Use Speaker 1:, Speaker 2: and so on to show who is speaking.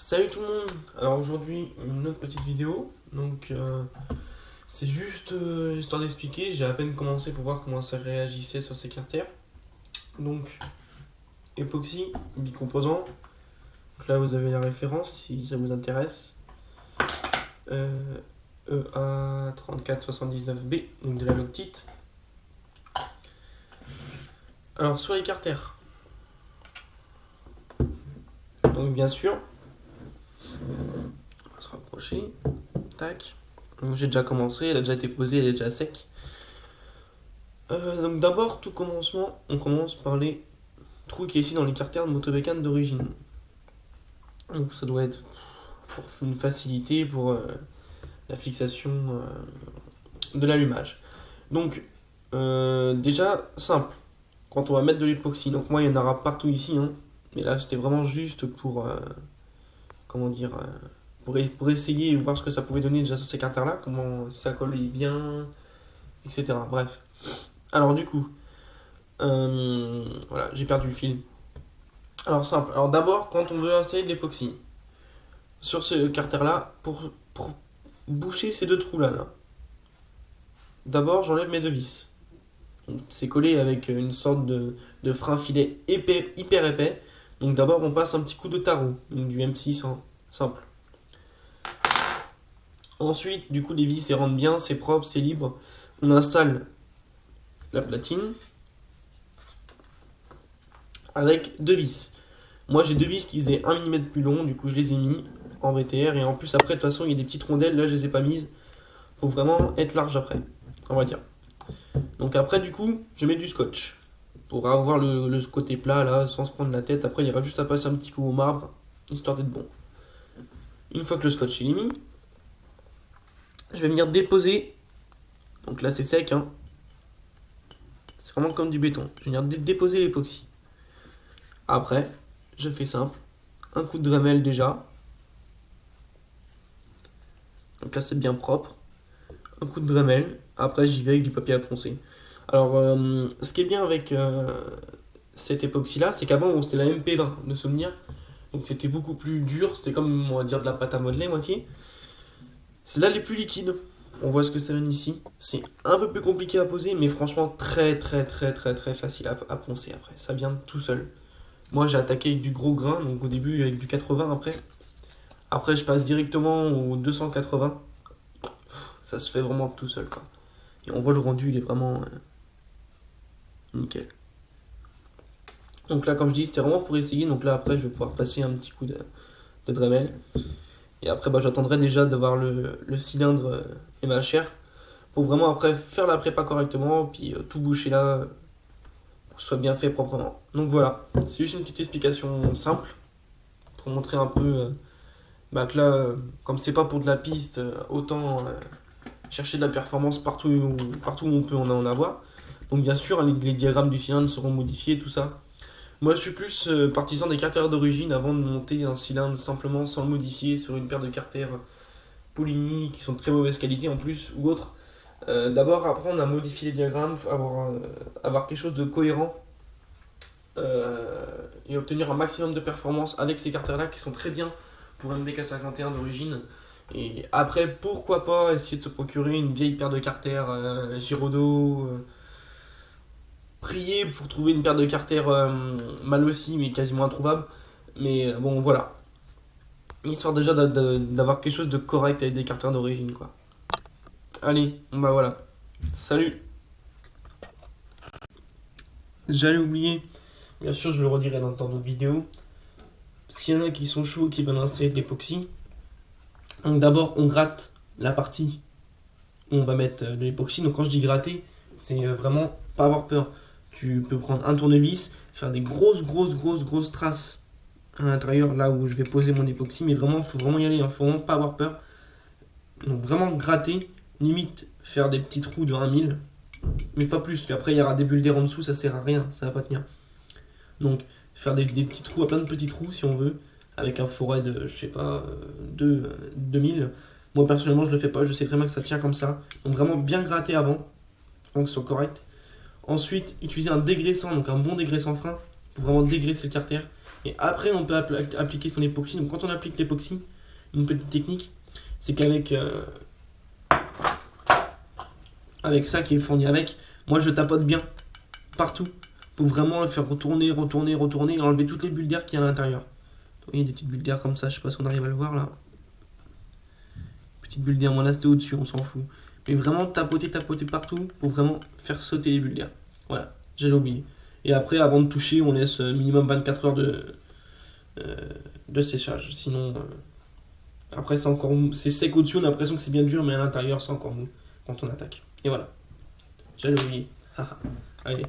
Speaker 1: Salut tout le monde. Alors aujourd'hui une autre petite vidéo. Donc c'est juste histoire d'expliquer. J'ai à peine commencé pour voir comment ça réagissait sur ces carters. Donc époxy bicomposant. Donc là vous avez la référence si ça vous intéresse. EA3479B, donc de la Loctite. Alors sur les carters. Donc bien sûr, on va se rapprocher. Tac. J'ai déjà commencé, elle a déjà été posée, elle est déjà sec. Donc d'abord, tout commencement, on commence par les trous qui est ici dans les carters de motobécane d'origine. Donc ça doit être pour une facilité pour la fixation de l'allumage. Donc déjà simple, quand on va mettre de l'époxy, donc moi il y en aura partout ici, hein, mais là c'était vraiment juste pour comment dire pour essayer et voir ce que ça pouvait donner déjà sur ces carters là, comment ça collait bien, etc. Bref. Alors du coup, voilà, j'ai perdu le fil. Alors simple. Alors d'abord, quand on veut installer de l'époxy sur ce carter là, pour boucher ces deux trous là, d'abord j'enlève mes deux vis. C'est collé avec une sorte de frein filet hyper épais. Donc d'abord on passe un petit coup de tarot, donc du M6 simple. Ensuite, du coup, les vis, elles rentrent bien, c'est propre, c'est libre. On installe la platine avec deux vis. Moi, j'ai deux vis qui faisaient 1 mm plus long, du coup, je les ai mis en VTR. Et en plus, après, de toute façon, il y a des petites rondelles, là, je les ai pas mises pour vraiment être large après, on va dire. Donc après, du coup, je mets du scotch pour avoir le côté plat, là, sans se prendre la tête. Après, il y aura juste à passer un petit coup au marbre, histoire d'être bon. Une fois que le scotch est mis, je vais venir déposer. Donc là c'est sec, hein. C'est vraiment comme du béton. Je vais venir déposer l'époxy. Après, je fais simple. Un coup de Dremel déjà. Donc là c'est bien propre. Un coup de Dremel. Après j'y vais avec du papier à poncer. Alors ce qui est bien avec cette époxy là, c'est qu'avant bon, c'était la MP20 de souvenir. Donc c'était beaucoup plus dur. C'était comme on va dire de la pâte à modeler moitié. C'est là les plus liquides. On voit ce que ça donne ici. C'est un peu plus compliqué à poser, mais franchement très facile à poncer après. Ça vient tout seul. Moi j'ai attaqué avec du gros grain, donc au début avec du 80 après. Après je passe directement au 280. Ça se fait vraiment tout seul quoi. Et on voit le rendu, il est vraiment nickel. Donc là comme je dis, c'était vraiment pour essayer. Donc là après je vais pouvoir passer un petit coup de Dremel. Et après, j'attendrai déjà d'avoir le cylindre et ma chair pour vraiment après faire la prépa correctement, puis tout boucher là pour que ce soit bien fait proprement. Donc voilà, c'est juste une petite explication simple pour montrer un peu que là, comme c'est pas pour de la piste, autant chercher de la performance partout où on peut en avoir. Donc bien sûr, les diagrammes du cylindre seront modifiés, tout ça. Moi je suis plus partisan des carters d'origine avant de monter un cylindre simplement sans le modifier sur une paire de carters Polini qui sont de très mauvaise qualité en plus ou autre. D'abord apprendre à modifier les diagrammes, avoir quelque chose de cohérent et obtenir un maximum de performance avec ces carters là qui sont très bien pour un MBK51 d'origine. Et après pourquoi pas essayer de se procurer une vieille paire de carters Giraudot. Prier pour trouver une paire de carters mal aussi mais quasiment introuvable, mais bon voilà, histoire déjà d'avoir quelque chose de correct avec des carters d'origine quoi. Allez, voilà, salut. J'allais oublier, bien sûr je le redirai dans d'autres vidéos, s'il y en a qui sont chauds qui veulent installer de l'époxy, donc d'abord on gratte la partie où on va mettre de l'époxy. Donc quand je dis gratter, c'est vraiment pas avoir peur. Tu peux prendre un tournevis, faire des grosses traces à l'intérieur, là où je vais poser mon époxy, mais vraiment, faut vraiment y aller, hein, faut vraiment pas avoir peur. Donc vraiment gratter, limite faire des petits trous de 1 000, mais pas plus, parce qu'après il y aura des bulles d'air en dessous, ça sert à rien, ça va pas tenir. Donc faire des petits trous, à plein de petits trous si on veut, avec un forêt de, je sais pas, 2000. Moi personnellement je le fais pas, je sais très bien que ça tient comme ça. Donc vraiment bien gratter avant, pour que ce soit correct. Ensuite, utiliser un dégraissant, donc un bon dégraissant frein, pour vraiment dégraisser le carter. Et après, on peut appliquer son époxy. Donc quand on applique l'époxy, une petite technique, c'est qu'avec avec ça qui est fourni avec, moi je tapote bien partout pour vraiment le faire retourner et enlever toutes les bulles d'air qu'il y a à l'intérieur. Vous voyez des petites bulles d'air comme ça, je sais pas si on arrive à le voir là. Petite bulle d'air, moi là c'était au-dessus, on s'en fout. Mais vraiment tapoter partout pour vraiment faire sauter les bulles d'air. Voilà, j'avais oublié. Et après, avant de toucher, on laisse minimum 24 heures de séchage. Sinon, après c'est sec au-dessus, on a l'impression que c'est bien dur, mais à l'intérieur c'est encore mou quand on attaque. Et voilà, j'avais oublié. Allez.